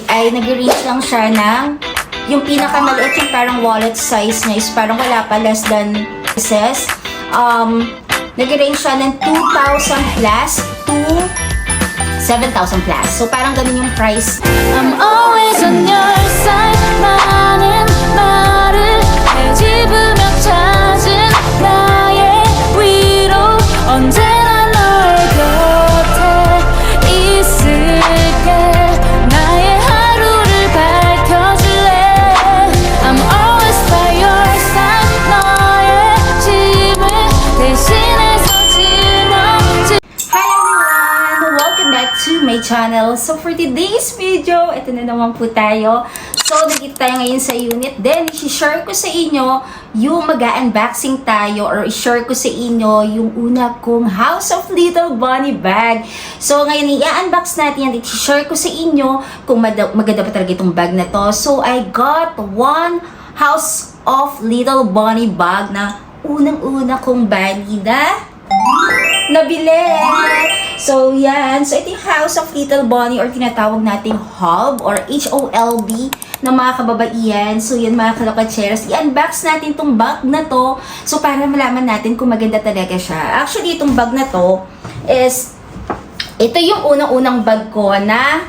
ay nag-range lang siya ng yung pinakamaliit yung parang wallet size niya is parang wala pa, less than pieces. Nag-range siya ng 2,000 plus to 7,000 plus. So parang ganun yung price. I'm always on your side. 많은 말을 헤집으며 찾은 나의 위로 언제나 너의 곁에 있을게. 나의 하루를 밝혀줄래. I'm always by your side. 너의 짐을 대신해서 짊어질. Hi everyone! Welcome back to my channel. So for today's video, ito na naman po tayo. So nandito tayo ngayon sa unit. Then, i-share ko sa inyo yung mag-unboxing tayo or i-share ko sa inyo yung una kong House of Little Bunny bag. So ngayon, i-unbox natin yan. I-share ko sa inyo kung maganda pa talaga itong bag na to. So I got one House of Little Bunny bag na unang-una kong Bunny na nabili. So, yan. So, ito yung House of Little Bunny or tinatawag nating HOLB or H-O-L-B ng mga kababaihan. So, yan mga kalokatseras. I-unbox natin itong bag na to. So, para malaman natin kung maganda talaga siya. Actually, itong bag na to is, ito yung unang-unang bag ko na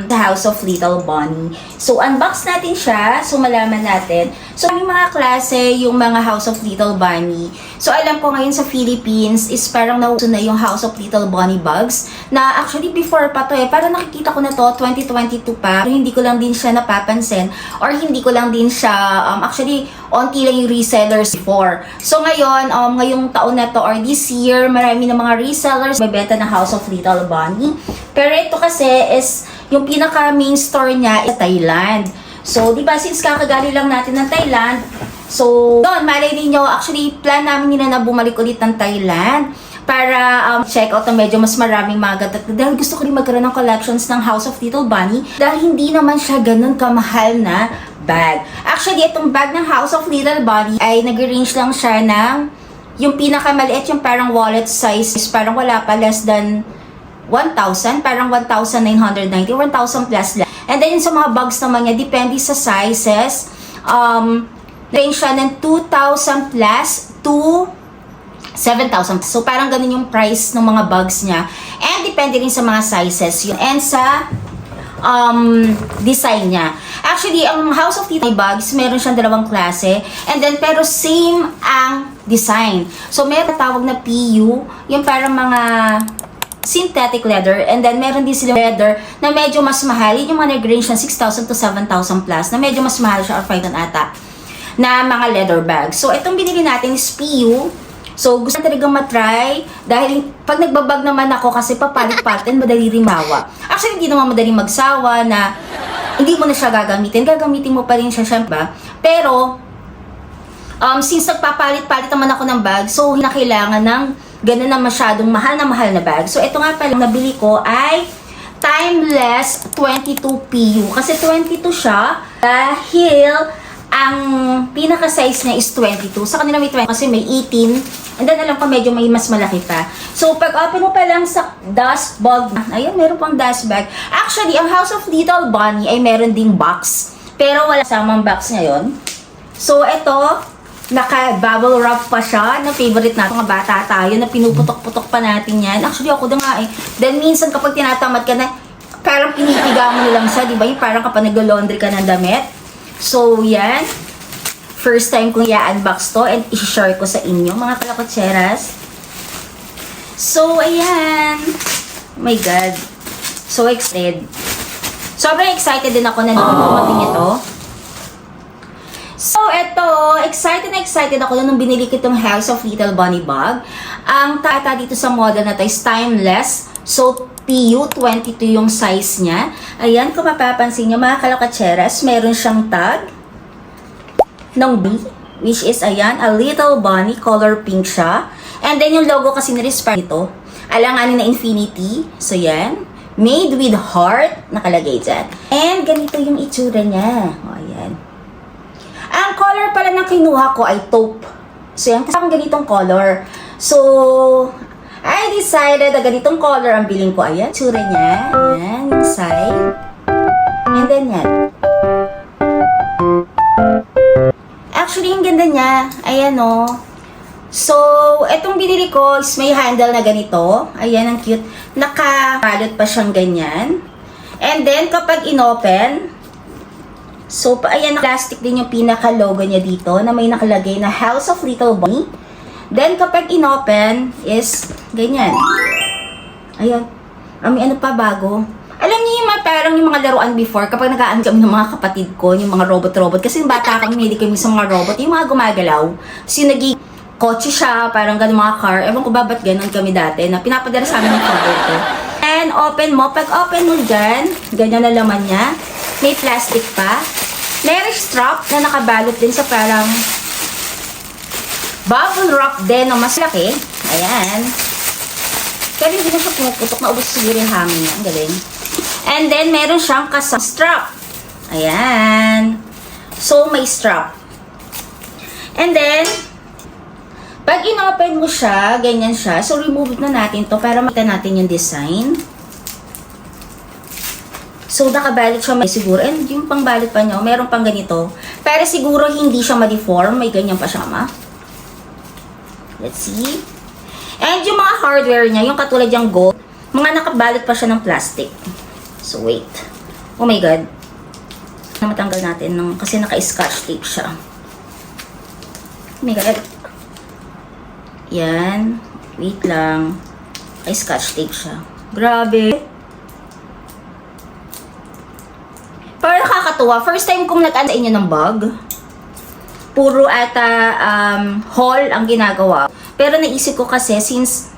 The House of Little Bunny. So, unbox natin siya. So, malaman natin. So, yung mga klase, yung mga House of Little Bunny. So, alam ko ngayon sa Philippines is parang nauso na yung House of Little Bunny bags. Na actually, before pa to parang nakikita ko na to, 2022 pa. Pero hindi ko lang din siya napapansin. Or hindi ko lang din siya, actually, onti lang yung resellers before. So, ngayon, ngayong taon na to or this year, marami na mga resellers magbenta ng House of Little Bunny. Pero ito kasi is yung pinaka main store niya sa Thailand. So, di ba, since kakagaling lang natin ng Thailand, so, doon, malay ninyo, actually, plan namin nila na bumalik ulit ng Thailand para check out na medyo mas maraming mga gatat. Dahil gusto ko rin magkaroon ng collections ng House of Little Bunny dahil hindi naman siya ganun kamahal na bag. Actually, itong bag ng House of Little Bunny ay nag-range lang siya ng yung pinakamaliit, yung parang wallet size is parang wala pa, less than 1,000, parang 1,990, 1,000 plus lang. And then sa mga bags naman niya, depende sa sizes, range siya ng 2,000 plus to 7,000. So parang ganun yung price ng mga bags niya. And depende rin sa mga sizes yun. And sa design niya. Actually, ang House of Little bags, meron siyang dalawang klase. And then, pero same ang design. So meron tawag na PU, yung parang mga synthetic leather, and then meron din silang leather na medyo mas mahal. Yung mga nag-range ng 6,000 to 7,000 plus, na medyo mas mahal siya or 5,000 ata, na mga leather bags. So, itong binili natin is PU. So, gusto na talagang matry, dahil pag nagbabag naman ako, kasi papalit-palitin, madali rin mawa. Actually, hindi naman madaling magsawa na hindi mo na siya gagamitin. Gagamitin mo pa rin siya, syempre. Pero, since nagpapalit-palit naman ako ng bag, so, hinakailangan ng ganun na masyadong mahal na bag. So, ito nga pala, nabili ko ay Timeless 22 PU. Kasi 22 siya dahil ang pinaka-size niya is 22. Sa kanila may 20 kasi may 18. And then, alam ko medyo may mas malaki pa. So, pag open mo pa lang sa dust bag, ayan, meron pang dust bag. Actually, ang House of Little Bunny ay meron ding box. Pero wala samang box ngayon. So, ito, naka-bubble wrap pa siya, na favorite natin mga bata tayo, na pinuputok-putok pa natin yan. Actually, ako na nga eh. Then, minsan kapag tinatamad ka na, parang pinipiga mo na lang siya, di ba? Yung parang kapag nag-laundry ka ng damit. So, yan. First time kong i-unbox to and i-share ko sa inyo, mga kalakotseras. So, ayan. Oh my God. So excited. Sobrang excited din ako na dumating ito. So, eto, excited na excited ako nung binili ko itong House of Little Bunny bag. Ang tata dito sa model na to is Timeless. So, PU22 yung size niya. Ayan, kung mapapansin nyo, mga kalokatseras, meron siyang tag ng B, which is, ayan, a little bunny, color pink siya. And then, yung logo kasi na-respire nito, alanganin na infinity. So, yan. Made with heart, nakalagay dyan. And, ganito yung itsura niya. O, ayan. Ang color pala na kinuha ko ay taupe. So, yan. Kasi ganitong color. So, I decided na ganitong color ang biling ko. Ayan, tsura niya. Ayan, inside. And then yan. Actually, yung ganda niya. Ayan o. So, etong binili ko is may handle na ganito. Ayan, ang cute. Nakabalot pa siyang ganyan. And then, kapag inopen, so, ayan, plastic din yung pinaka-logo niya dito na may nakalagay na House of Little Bunny. Then, kapag inopen is ganyan. Ayan. May ano pa bago. Alam niyo yung parang yung mga laruan before, kapag nag-aan kami ng mga kapatid ko, yung mga robot-robot. Kasi yung bata kami, hindi kami sa mga robot. Yung mga gumagalaw. Kasi naging kotse siya, parang ganun mga car. Ewan ko ba ba't ganun kami dati, na pinapadala sa amin ng cover ko. And open mo. Pag open mo dyan, ganyan na laman niya. May plastic pa. Meron strap na nakabalot din sa parang bubble wrap din na mas laki. Ayan. Pero hindi na siya pumuputok. Naubos siguro yung hangin niya. Ang galing. And then, meron siyang kasama strap. Ayan. So, may strap. And then, pag in-open mo siya, ganyan siya. So, remove na natin to para makita natin yung design. So, nakabalot siya may siguro. And yung pangbalot pa niya, meron pang ganito. Pero siguro hindi siya ma-deform. May ganyan pa siya, ma. Let's see. And yung mga hardware niya, yung katulad yung gold, mga nakabalot pa siya ng plastic. So, wait. Oh my God. Na matanggal natin kasi naka-scotch tape siya. Oh my God. Yan. Wait lang. Ay, scotch tape siya. Grabe. Pero nakakatuwa. First time kong nag-ano sa inyo ng bag. Puro ata haul ang ginagawa. Pero naisip ko kasi since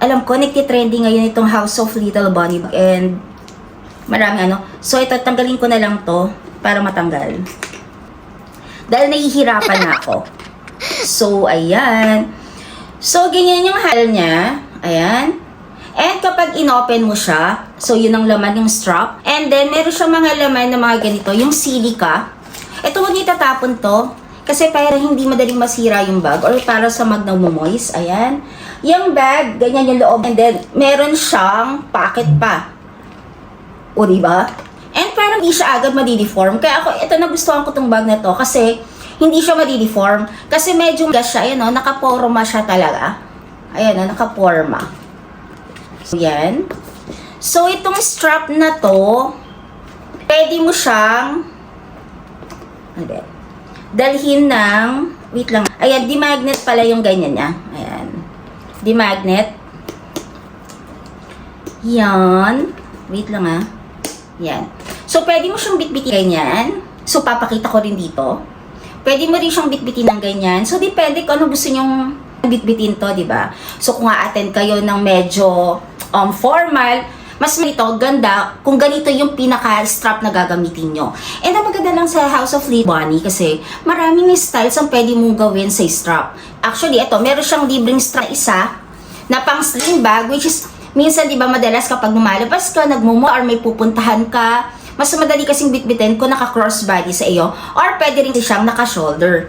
alam ko nagtitrending ngayon itong House of Little Bunny and marami ano. So ito tanggalin ko na lang to para matanggal. Dahil nahihirapan na ako. So ayan. So ganyan yung hal niya. Ayan. And kapag inopen mo siya, so yun ang laman yung strap. And then meron siyang mga laman na mga ganito, yung silica. Ito huwag niyo itatapon to. Kasi para hindi madaling masira yung bag or para sa magnamumoist. Ayan. Yung bag, ganyan yung loob. And then, meron siyang pocket pa. O, diba? And parang hindi siya agad madideform. Kaya ako, ito nagustuhan ko tong bag na to kasi hindi siya madideform. Kasi medyo gas siya. Ayan o, nakaporma siya talaga. Ayan o, nakaporma. So, yan. So, itong strap na to, pwede mo siyang dalhin ng, wait lang, ayan, di-magnet pala yung ganyan niya. Ayan. Di-magnet. Yan. Wait lang ah. Yan. So, pwede mo siyang bitbitin ganyan. So, papakita ko rin dito. Pwede mo rin siyang bitbitin ng ganyan. So, depende kung ano gusto nyong bitbitin to, diba? So, kung a-attend kayo ng medyo formal, mas ito, ganda kung ganito yung pinaka-strap na gagamitin nyo. And ang maganda lang sa House of Little Bunny kasi maraming styles ang pwede mong gawin sa strap. Actually, ito, meron siyang libreng strap na isa na pang sling bag, which is, minsan, di ba, madalas kapag lumalabas ka, nagmumo, or may pupuntahan ka, mas madali kasing bitbitin kung naka-crossbody sa iyo, or pwede rin siyang naka-shoulder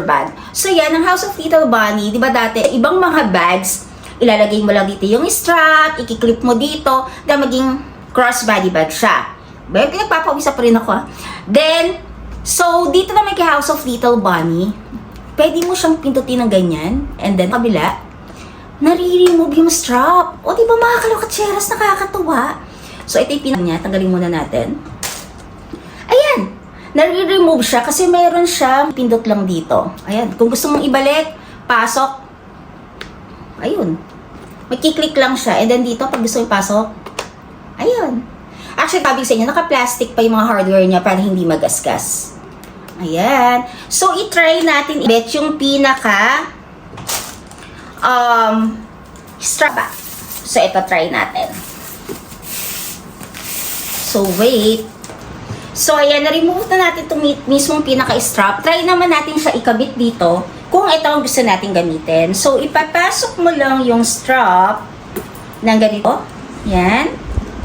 bag. So, yan, ang House of Little Bunny, di ba dati, ibang mga bags, ilalagay mo lang dito yung strap, ikiklip mo dito, dahil maging crossbody bag siya. Well, pinagpapawisa pa rin ako. Then, so, dito naman kay House of Little Bunny, pwede mo siyang pindutin ng ganyan, and then, kabila, nare-remove yung strap. O, diba mga kalokatseras, nakakatuwa. So, ito yung pinang niya, tanggalin muna natin. Ayan, nare-remove siya kasi meron siyang pindot lang dito. Ayan, kung gusto mong ibalik, pasok, ayun. Magkiklik lang siya. And then dito, pag gusto yung pasok, ayun. Actually, sabi sa inyo, naka-plastic pa yung mga hardware niya para hindi magasgas. Ayan. So, i-try natin ibet yung pinaka strap back. So, ito try natin. So, wait. So, ayan, na-remove na natin itong mismong pinaka-strap. Try naman natin siya ikabit dito kung ito ang gusto natin gamitin. So, ipapasok mo lang yung strap ng ganito. Yan.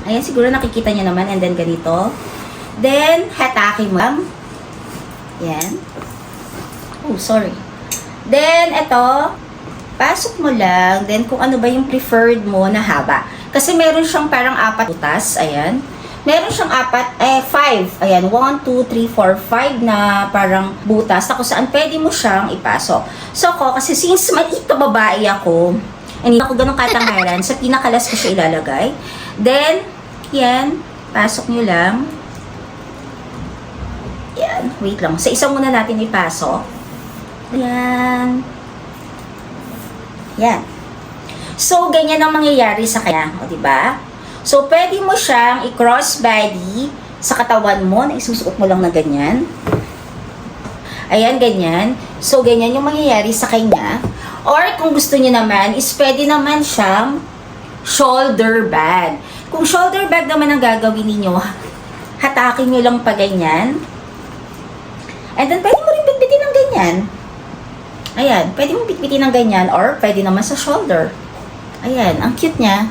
Ayan, siguro nakikita nyo naman. And then, ganito. Then, hatakin mo lang. Yan. Oh, sorry. Then, ito. pasok mo lang, then kung ano ba yung preferred mo na haba. Kasi meron siyang parang 4 butas, ayan. Meron siyang 5, ayan, 1, 2, 3, 4, 5 na parang butas, na kung saan pwede mo siyang ipasok. So ako, kasi since maliit na babae ako, hindi ako ganun katangaran, sa pinakalas ko siya ilalagay. Then, yan, pasok nyo lang. Yan, wait lang. Sa isang muna natin ipasok. Yan. Yan. So, ganyan ang mangyayari sa kanya. O, diba? So, pwede mo siyang i-cross body sa katawan mo na isusuot mo lang na ganyan. Ayan, ganyan. So, ganyan yung mangyayari sa kanya. Or, kung gusto niyo naman, is pwede naman siyang shoulder bag. Kung shoulder bag naman ang gagawin niyo, hatakin niyo lang pa ganyan. And then, pwede mo rin bitbitin ng ganyan. Ayan, pwede mo bitbitin ng ganyan or pwede naman sa shoulder. Ayan, ang cute niya.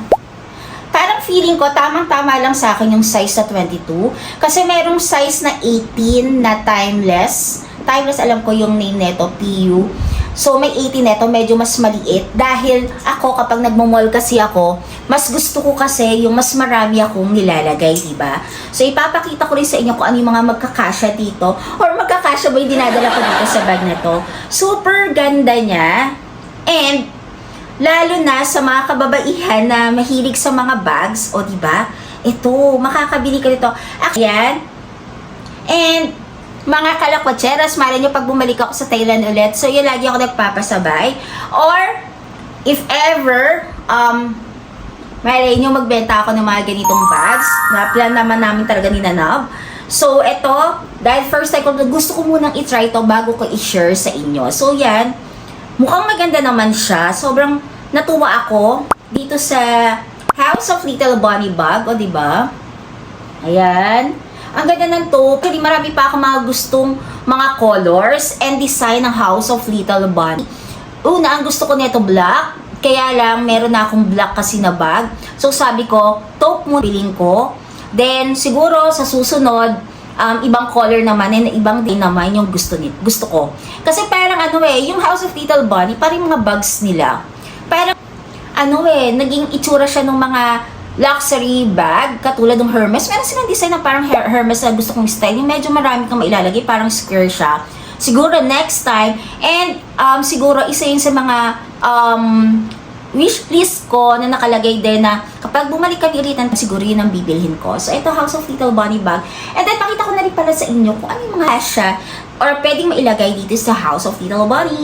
Parang feeling ko, tamang-tama lang sa akin yung size na 22. Kasi merong size na 18 na timeless. Timeless, alam ko yung name neto, PU. So, may 18 neto, medyo mas maliit. Dahil ako, kapag nagmamall kasi ako, mas gusto ko kasi yung mas marami akong nilalagay, diba? So, ipapakita ko rin sa inyo kung ano yung mga magkakasya dito. Or magkakasya ba yung dinadala ko dito sa bag na to. Super ganda niya. And, lalo na sa mga kababaihan na mahilig sa mga bags, o diba? Ito, makakabili ka nito. Ayan. And, mga kalakwatseras, malay nyo pag bumalik ako sa Thailand ulit. So, yun lagi ako nagpapasabay. Or, if ever, malay nyo magbenta ako ng mga ganitong bags. Na plan naman namin talaga ni Nanab. So, eto, dahil first time ko, gusto ko munang i-try to bago ko i-share sa inyo. So, yan. Mukhang maganda naman siya. Sobrang natuwa ako dito sa House of Little Bunny bag. O, diba? Ayan. Ang ganda ng to. Kasi marami pa ako mga gustong mga colors and design ng House of Little Bunny. Una, ang gusto ko nito black. Kaya lang, meron na akong black kasi na bag. So, sabi ko, taupe mo piling ko. Then, siguro sa susunod, ibang color naman and ibang din naman yung gusto ko. Kasi parang yung House of Little Bunny, parang mga bags nila. Parang, naging itsura siya ng mga luxury bag, katulad ng Hermes. Meron silang design na parang Hermes na gusto kong style. Yung medyo marami kang mailalagay, parang square siya. Siguro next time. And siguro isa yun sa mga wish list ko na nakalagay din na kapag bumalik kami ulit, siguro yun ang bibilhin ko. So ito, House of Little Bunny bag. And then pakita ko na rin pala sa inyo kung ano yung mga asya or pwedeng mailagay dito sa House of Little Bunny.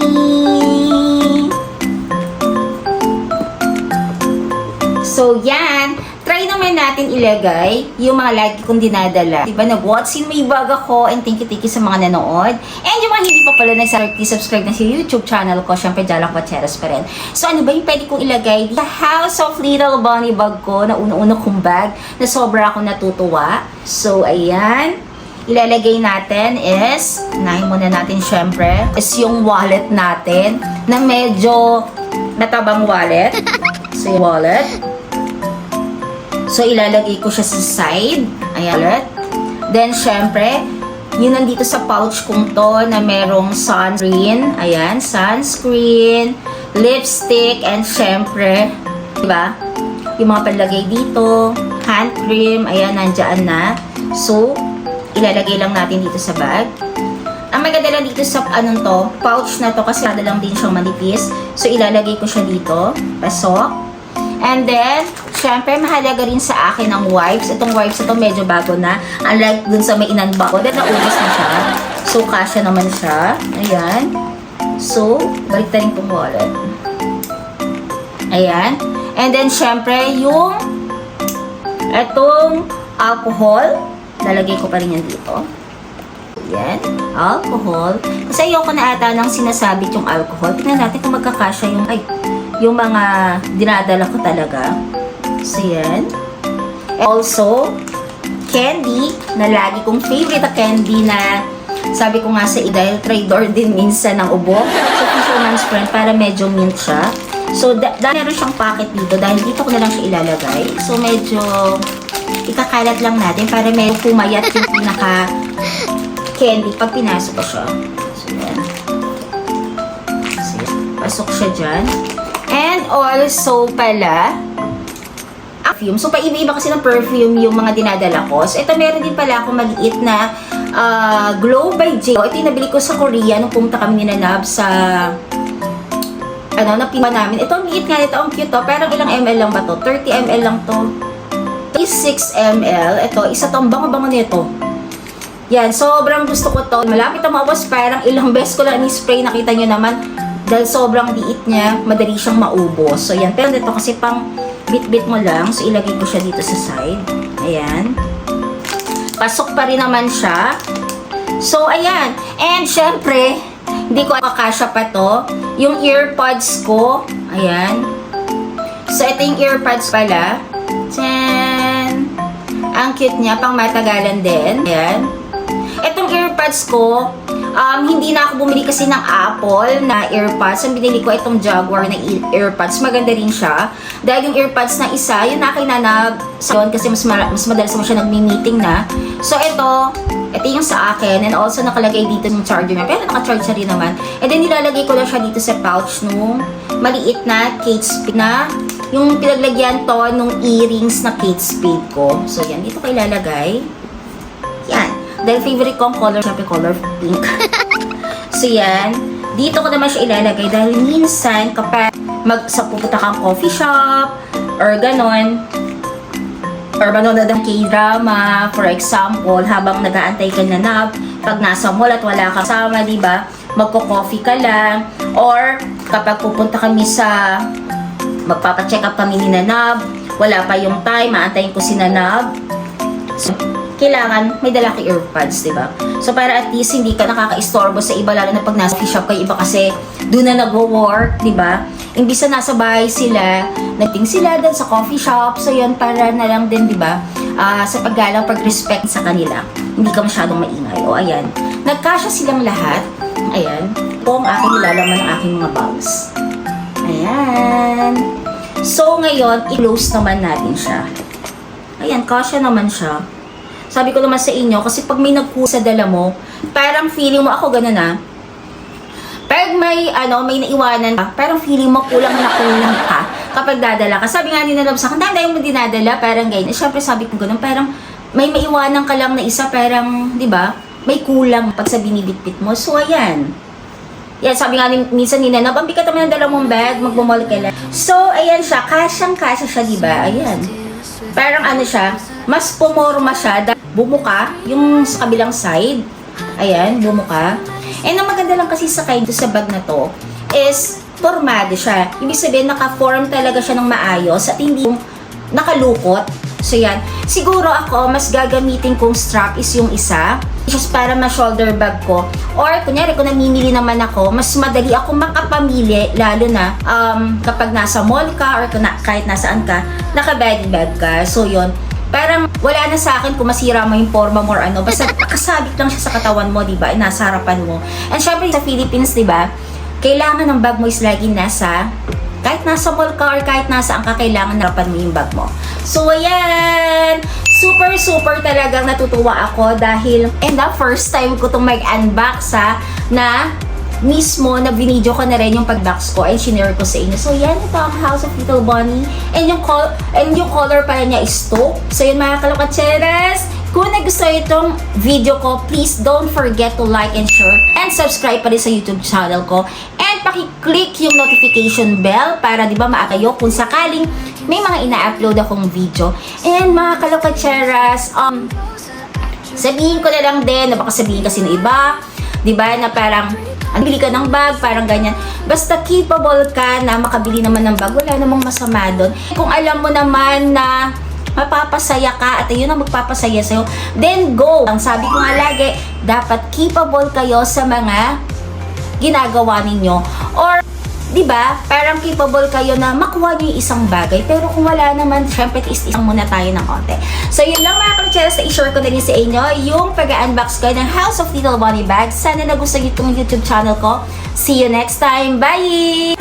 So, yan. Try naman natin ilagay yung mga lagi kong dinadala. Diba, nag-watch in may bag ako and thank you sa mga nanood. And yung mga hindi pa pala subscribe na sa YouTube channel ko, syempre Jalak Bacheras pa rin. So, ano ba yung pwede kong ilagay? The House of Little Bunny bag ko na una-una kong bag na sobra akong natutuwa. So, ayan. Ilalagay natin is, unahin muna natin syempre, is yung wallet natin na medyo natabang wallet. So, yung wallet. So, ilalagay ko siya sa side. Ayan ulit. Then, syempre, yun nandito sa pouch kong to na merong sunscreen. Ayan, sunscreen, lipstick, and syempre, diba? Yung mga panlagay dito, hand cream, ayan, nandyan na. So, ilalagay lang natin dito sa bag. Ang maganda lang dito sa pouch na to kasi lang din siyang manipis. So, ilalagay ko siya dito. Pasok. And then, syempre, mahalaga rin sa akin ang wipes. Itong wipes ito medyo bago na. Unlike dun sa may inunbox ko. Then, naubos na siya. So, kasya naman siya. Ayan. So, balik na rin itong wallet. Ayan. And then, syempre, yung itong alcohol. Lalagay ko pa rin yan dito. Ayan. Alcohol. Kasi ayoko na ata nang sinasabit yung alcohol. Tignan natin kung magkakasya yung mga dinadala ko talaga. So, yan. Also, candy, na lagi kong favorite na candy na sabi ko nga sa dahil trade-or din minsan ng ubo. So, Fisherman's Friend para medyo mint siya. So, dahil meron siyang packet dito, dahil dito ko na lang siya ilalagay. So, medyo ikakalat lang natin para medyo pumayat yung pinaka-candy pag pinasok ko siya. So, yan. papasok siya dyan. And also pala, perfume. So, paiba-iba kasi ng perfume yung mga dinadala ko. So, ito meron din pala ako maliit na Glow by J. Ito yung nabili ko sa Korea nung pumunta kami ni Nanab sa napima namin. Ito, ang liit nga nito. Ang cute to. Pero ilang ml lang ba to? 30 ml lang to. 6 ml. Ito, isa tong bango-bango nito. Yan, sobrang gusto ko to. Malapit na maubos. Parang ilang beses ko lang ni-spray. Nakita nyo naman. Dahil sobrang liit niya, madali siyang maubos. So, yan. Pero dito kasi pang bit-bit mo lang. So, ilagay ko siya dito sa side. Ayan. Pasok pa rin naman siya. So, ayan. And, syempre, hindi ko makasya pa to. Yung earpods ko. Ayan. So, ito yung earpods pala. Tyan. Ang cute niya. Pang matagalan din. Ayan. Itong earpods ko, hindi na ako bumili kasi ng Apple na earpods. Ang binili ko itong Jaguar na earpods. Maganda rin siya. Dahil yung earpods na isa, yun na kay Nanab. Kasi mas madalas mo siya nagmi-meeting na. So, ito yung sa akin. And also, nakalagay dito yung charger niya. Pero naka-charge na rin naman. And then, nilalagay ko lang siya dito sa pouch nung maliit na Kate Spade na yung pinaglagyan to nung earrings na Kate Spade ko. So, yan. Dito ko ilalagay. Yan. Dahil favorite ko ang color, syempre color pink. So, yan. Dito ko naman siya ilalagay dahil minsan kapag pupunta kang coffee shop or ganon, or manonood ng K-drama, for example, habang nag-aantay ka na Nanab, pag nasa mall at wala kang kasama, diba? Magko-coffee ka lang. Or kapag pupunta kami magpapacheck up kami ni Nanab, wala pa yung time, aantayin ko si Nanab. So, kailangan may dala ka earpods, diba? So, para at least hindi ka nakaka-istorbo sa iba, lalo na pag nasa coffee shop kayo, iba kasi doon na nag-work, diba? Imbis na nasa bahay sila, nagting sila doon sa coffee shop, so yun, para na lang din, diba? Sa paggalang, pag-respect sa kanila, hindi ka masyadong maingay. O, ayan. Nagkasya silang lahat. Ayan. Ito ang aking nilalaman ng aking mga bags. Ayan. So, ngayon, i-close naman natin siya. Ayan, kasya naman siya. Sabi ko naman sa inyo, kasi pag may nagkusa dala mo, parang feeling mo, ako ganun na, pag may naiwanan ka, parang feeling mo kulang ka kapag dadala ka. Sabi nga nila sa akin, dahil mo dinadala, parang ganyan. Siyempre sabi ko ganun, parang may maiwanan ka lang na isa, parang, di ba, may kulang pag sa binibitbit mo. So, ayan. Yan, sabi nga minsan ni Nanab, ang bigat naman ang dala mong bag, magbumall ka lang. So, ayan siya, kasyang-kasya siya, di ba? Ayan. Parang siya, mas pumorma siya, bumuka, yung sa kabilang side. Ayan, bumuka. And ang maganda lang kasi sa bag na to is formado siya. Ibig sabihin, naka-form talaga siya ng maayos at hindi nakalukot. So, yan. Siguro ako, mas gagamitin kong strap is yung isa. Just para ma-shoulder bag ko. Or, kunyari, kung namimili naman ako, mas madali ako makapamili, lalo na kapag nasa mall ka or kahit nasaan ka, naka-body bag ka. So, yun. Parang wala na sa akin kung masira mo yung forma mo or basta nakasabit lang siya sa katawan mo, diba? Nasa harapan mo. And syempre sa Philippines, diba? Kailangan ng bag mo is lagi kahit nasa mall ka or kahit nasaan ka, kailangan harapan mo yung bag mo. So, ayan! Super talagang natutuwa ako dahil the first time ko itong mag-unbox na mismo na binidyo ko na rin yung pag-box ko and shinare ko sa inyo. So, yan. Ito ang House of Little Bonnie. And yung color pala niya is taupe. So, yun mga kalokatseras. Kung nagustuhan itong video ko, please don't forget to like and share and subscribe pa rin sa YouTube channel ko. And paki-click yung notification bell para, di ba, maakayo kung sakaling may mga ina-upload akong video. And mga kalokatseras, sabihin ko na lang din, na baka sabihin kasi ng iba, di ba, na parang bili ka ng bag, parang ganyan. Basta capable ka na makabili naman ng bag, wala namang masama doon. Kung alam mo naman na mapapasaya ka at ayun ang magpapasaya sa'yo, then go! Ang sabi ko nga lagi, dapat capable kayo sa mga ginagawa ninyo. Or, di ba, parang capable kayo na makuha niyo yung isang bagay. Pero kung wala naman, syempre, isang muna tayo ng konti. So, yun lang mga kalutseras, i-share ko na rin sa inyo yung pag-unbox ko ng House of Little Bonnie bags. Sana nagustuhan niyo itong YouTube channel ko. See you next time. Bye!